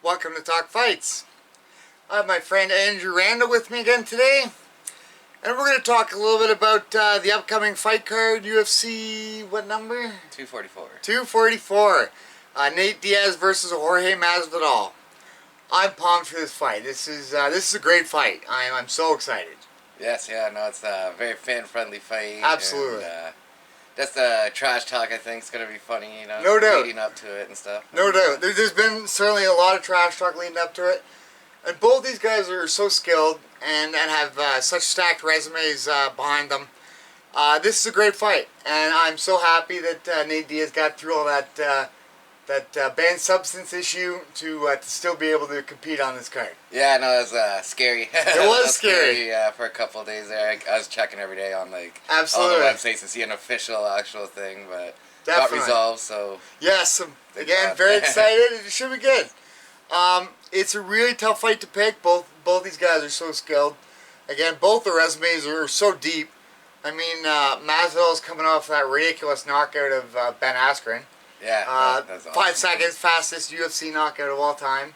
Welcome to Talk Fights. I have my friend Andrew Randall with me again today, and we're going to talk a little bit about the upcoming fight card, UFC, what number? 244. 244. Nate Diaz versus Jorge Masvidal. I'm pumped for this fight. This is a great fight. I'm so excited. Yes, yeah, no, it's a very fan-friendly fight. Absolutely. And, just the trash talk, I think, is going to be funny, No doubt. leading up to it and stuff. No doubt. There's been certainly a lot of trash talk leading up to it. And both these guys are so skilled and have such stacked resumes behind them. This is a great fight. And I'm so happy that Nate Diaz got through all that banned substance issue to still be able to compete on this card. Yeah, no, it was scary. It was scary. For a couple of days there. I was checking every day on Absolutely. all the websites to see an actual thing, but Definitely. got resolved, so... Yes, again, very excited. It should be good. It's a really tough fight to pick. Both these guys are so skilled. Again, both the resumes are so deep. I mean, Masvidal's coming off that ridiculous knockout of Ben Askren. Yeah, that's awesome. 5 seconds, fastest UFC knockout of all time.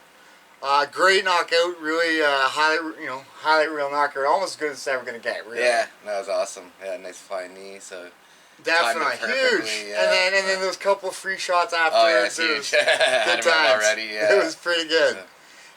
Great knockout, really highlight reel knockout, almost as good as it's ever going to get. Really. Yeah, that was awesome. Yeah, nice flying knee, so... Definitely huge, yeah, and then those couple of free shots after. Oh yeah, it's huge. Good times. Already. Yeah, it was pretty good. So.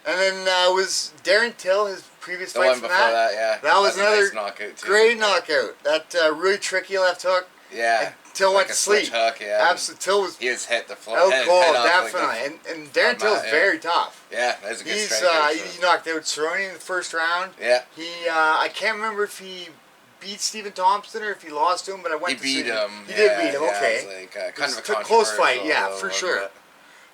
And then was Darren Till his previous the fight one from before that? Yeah, that was another nice knockout too. Great knockout. That really tricky left hook. Yeah. Till like went to sleep. Hook, yeah. Absolutely, Till was. He was hit the floor. Oh, cool, definitely. And Darren Till's very tough. Yeah, that's a good striker. He knocked out Cerrone in the first round. Yeah. I can't remember if he beat Stephen Thompson or if he lost to him, but I went to see him. He did beat him, okay. It was kind of a close fight, yeah, for sure.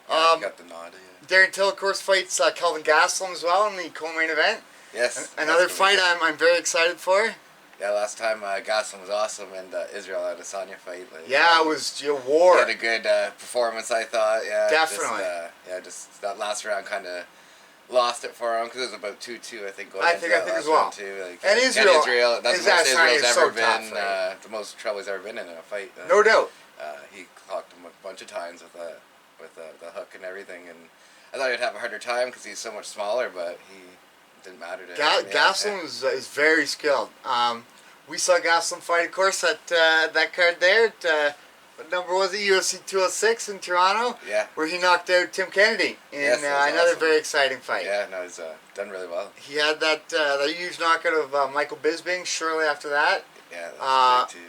Got the nod, yeah. Darren Till, of course, fights Kelvin Gastelum as well in the co-main event. Yes. Another fight I'm very excited for. Yeah, last time Gastelum was awesome, and Israel Adesanya fight. It was a war. He had a good performance, I thought. Yeah, definitely. Just that last round kind of lost it for him because it was about 2-2, I think. I think as well. Too. And Israel, that's the most Israel's ever been. Tough, the most trouble he's ever been in a fight. No doubt. He clocked him a bunch of times with the hook and everything, and I thought he'd have a harder time because he's so much smaller, but he didn't matter to him. Gastelum is very skilled. We saw Gastelum fight, of course, at that card there. What number was it? UFC 206 in Toronto. Yeah. Where he knocked out Tim Kennedy in another awesome. Very exciting fight. Yeah, no, he's done really well. He had that huge knockout of Michael Bisping shortly after that. Yeah, that was big too.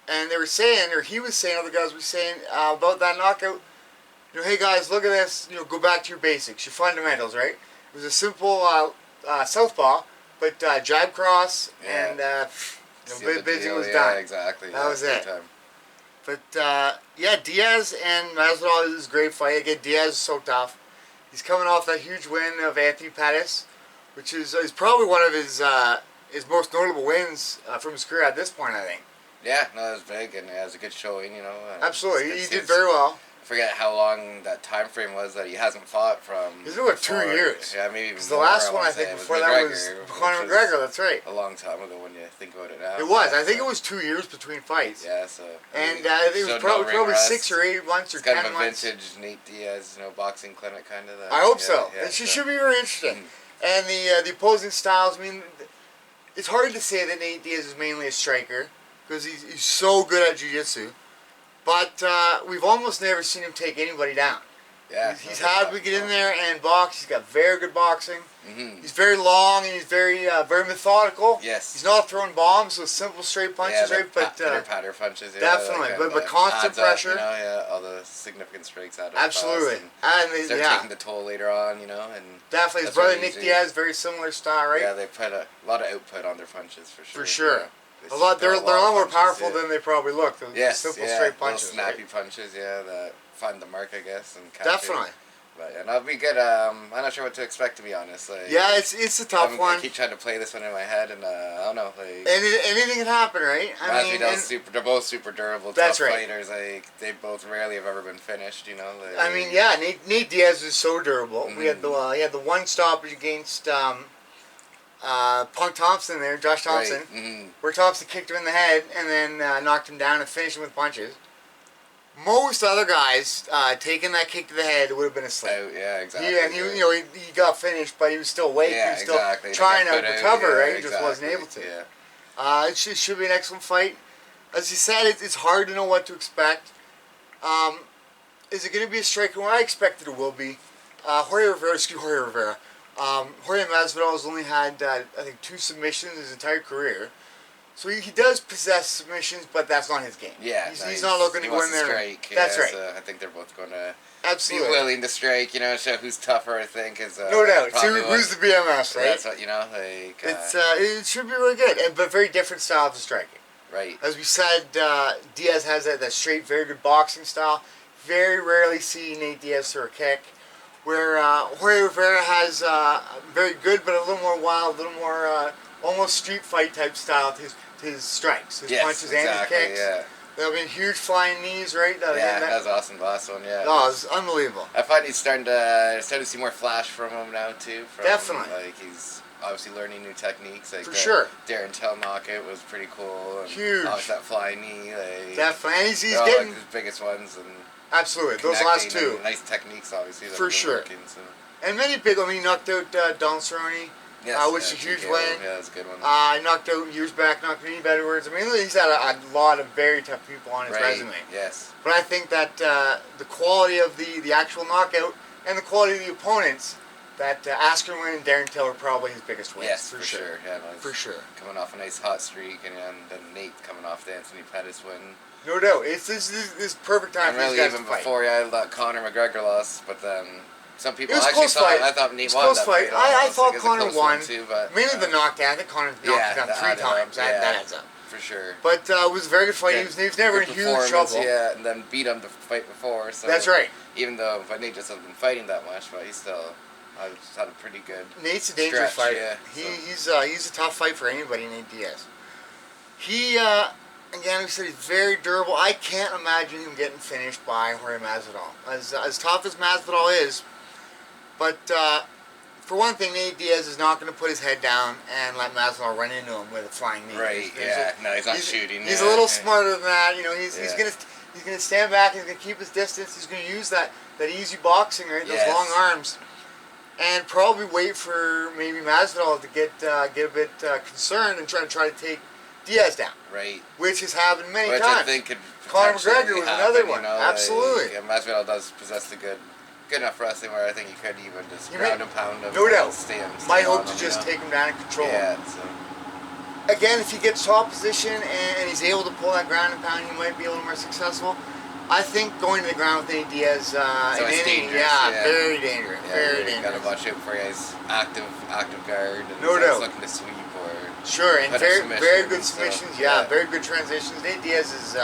And they were saying, or he was saying, other guys were saying about that knockout, hey guys, look at this, go back to your basics, your fundamentals, right? It was a simple southpaw, but jab cross and Bisping was done. Yeah, exactly. That was it. Time. But Diaz and Masvidal is a great fight. Again, Diaz is so tough. He's coming off that huge win of Anthony Pettis, which is probably one of his most notable wins from his career at this point, I think. Yeah, no, it was big, and it was a good showing, Absolutely, he did very well. I forget how long that time frame was that he hasn't fought from. It's been 2 years. Yeah, maybe even more. The last one I think before that was Conor McGregor. That's right. A long time ago when you think about it now. It was. I think it was 2 years between fights. Yeah, so. And I think it was probably 6 or 8 months or 10 months. Kind of a vintage Nate Diaz, boxing clinic kind of. I hope so. Yeah, it should be very interesting. And the opposing styles. I mean, it's hard to say that Nate Diaz is mainly a striker because he's so good at jiu-jitsu. But we've almost never seen him take anybody down. Yeah, he's had to get in there and box. He's got very good boxing. Mm-hmm. He's very long and he's very methodical. Yes. He's not throwing bombs with simple straight punches, right? But patter punches. Yeah, definitely, but constant pressure. All the significant strikes out of absolutely, and start taking the toll later on, and definitely. His brother Nick Diaz, very similar style, right? Yeah, they put a lot of output on their punches for sure. For sure. They're a lot more powerful than they probably look. The simple straight punches, snappy punches, that find the mark, I guess, and catch definitely. It. But and that'll be good. I'm not sure what to expect, to be honest. It's a tough one. I keep trying to play this one in my head, and I don't know. Anything can happen, right? They're both super durable, tough fighters. They both rarely have ever been finished. Nate Diaz is so durable. Mm-hmm. He had the one stoppage against Punk Thompson there, Josh Thompson, right. Mm-hmm. where Thompson kicked him in the head and then knocked him down and finished him with punches. Most other guys taking that kick to the head would have been asleep. Yeah, exactly. He got finished, but he was still awake. Yeah, he was still exactly. trying to recover, right? He Exactly. just wasn't able to. Yeah. It should be an excellent fight. As you said, it's hard to know what to expect. Is it going to be a striker? Well, I expect it will be. Jorge Rivera. Jorge Masvidal has only had, I think, 2 submissions his entire career. So he does possess submissions, but that's not his game. Yeah, he's not looking to go in there. Strike, that's right. So I think they're both going to Absolutely be willing to strike. Show who's tougher. I think is no doubt. Who's the BMS, right? That's what it should be really good, but very different style of striking. Right. As we said, Diaz has that straight, very good boxing style. Very rarely see Nate Diaz throw a kick. Where Jorge Rivera has very good, but a little more wild, a little more almost street fight type style to his strikes, his punches and his kicks. Yeah. There'll be huge flying knees, right? Yeah, that was awesome. The last one, yeah. Oh, it's unbelievable. I find he's starting to see more flash from him now too. Definitely. Like he's obviously learning new techniques. Like for sure. Darren knockout was pretty cool. And huge. Obviously that flying knee. Like, definitely. And he's like getting his biggest ones and. Absolutely, those last 2. Nice techniques, obviously. For sure. Working, so. And many big. he knocked out Don Cerrone. Yes, which is a huge TKO. win. Yeah, that's a good one. He knocked out years back, knocked out Edwards. He's had a lot of very tough people on his resume. Yes. But I think that the quality of the actual knockout and the quality of the opponents, that Askerwin and Darren Till are probably his biggest wins. Yes, for sure. Yeah, no, for sure. Coming off a nice hot streak, and then Nate coming off the Anthony Pettis win. No doubt. This is perfect time for these guys even to fight. before I thought Conor McGregor lost, but then some people it was actually close fight. I thought Nate won close that fight. fight. I thought Conor won. Too, but, mainly the knockdown. I think Conor knocked him down 3 times. That adds up. For sure. But it was a very good fight. Yeah. He was never in huge trouble. Yeah, and then beat him the fight before. So that's right. Even though Nate just hasn't been fighting that much, but he still had a pretty good Nate's a dangerous fighter. Yeah, he's a tough fight for anybody, Nate Diaz. He... Again, we said he's very durable. I can't imagine him getting finished by Jorge Masvidal. As tough as Masvidal is, but for one thing, Nate Diaz is not going to put his head down and let Masvidal run into him with a flying knee. Right? He's not shooting. He's a little smarter than that. He's gonna stand back. He's gonna keep his distance. He's gonna use that easy boxing, right? Those long arms, and probably wait for maybe Masvidal to get a bit concerned and try to take Diaz down. Right. Which has happened many times. times. I think could Conor McGregor was another one. Absolutely. Masvidal does possess the good enough wrestling where I think he could even just ground and pound him. No doubt. Stay my hope to just take him down and control him. Yeah. So. Again, if he gets top position and he's able to pull that ground and pound, he might be a little more successful. I think going to the ground with Nate Diaz, very dangerous. Very dangerous. Got to watch out for his active guard. And no doubt. Looking to sweep or. Sure, and very good submissions. Very good transitions. Nate Diaz is.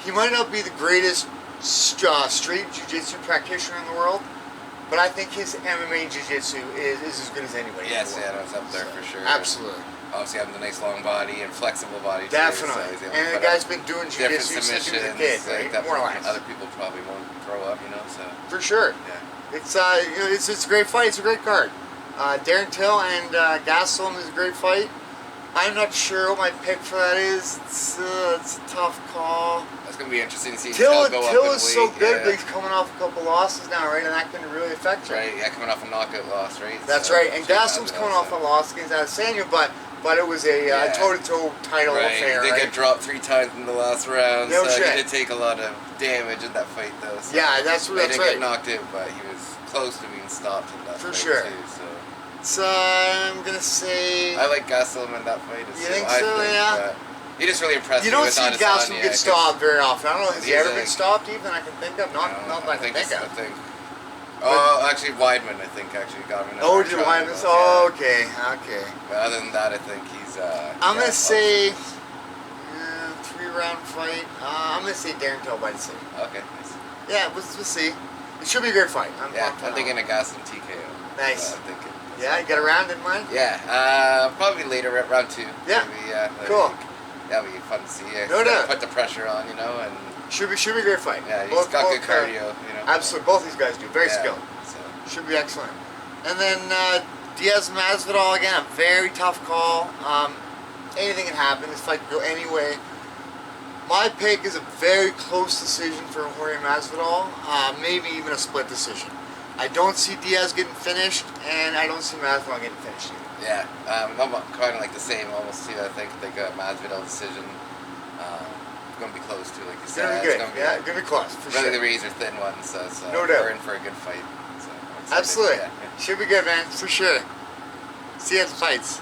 He might not be the greatest street jiu-jitsu practitioner in the world, but I think his MMA jiu-jitsu is as good as anybody. Yes, it's up there for sure. Absolutely. Obviously, having a nice long body and flexible body. Definitely. Too, so and the guy's been doing jiu-jitsu since he was a kid, right? That more or less. Other people probably won't throw up, So. For sure. Yeah. It's a great fight. It's a great card. Darren Till and Gastelum is a great fight. I'm not sure what my pick for that is. It's a tough call. It's going to be interesting to see Till go up in is so weight, good, but he's coming off a couple losses now, right? And that can really affect him. Right, coming off a knockout loss, right? That's right. And Gastelum's coming off a loss against Adesanya, but it was a toe-to-toe title affair, He did get dropped 3 times in the last round, no so shit. he did take a lot of damage in that fight, though. So that's he right. didn't get knocked out, but he was close to being stopped in that for fight, sure. too, so. So I'm gonna say. I like Gastelum in that fight. You think so? Yeah. He just really impressed me. You don't with see Adesanya, Gastelum get stopped very often. I don't know. Has he ever been stopped? Even I can think of. Not that I can think of. Actually, Weidman. I think actually got him. Oh, did Weidman? Oh, okay. But other than that, I think he's. I'm gonna say 3-round fight. I'm gonna say Darren Till by decision. Okay. Nice. Yeah, we'll see. It should be a great fight. I'm thinking a Gastelum TKO. Nice. I'm thinking. Yeah, you got a round in mind? Yeah, probably later, round 2. Yeah. Maybe, cool. That'd be fun to see. No doubt. Put the pressure on, and. Should be a great fight. Yeah, he's got good cardio, Absolutely, both these guys do. Very skilled. So. Should be excellent. And then Diaz and Masvidal, again, a very tough call. Anything can happen. This fight could go any way. My pick is a very close decision for Jorge Masvidal, maybe even a split decision. I don't see Diaz getting finished, and I don't see Masvidal getting finished either. Yeah, I'm kind of like the same almost too. I think they got Masvidal decision. Going to be close too, like you said. Gonna be good. It's Going to be close for really sure. the razor thin one, so No doubt. we're in for a good fight. So I'm excited. Absolutely. Yeah. Should be good, man, for sure. See you at the fights.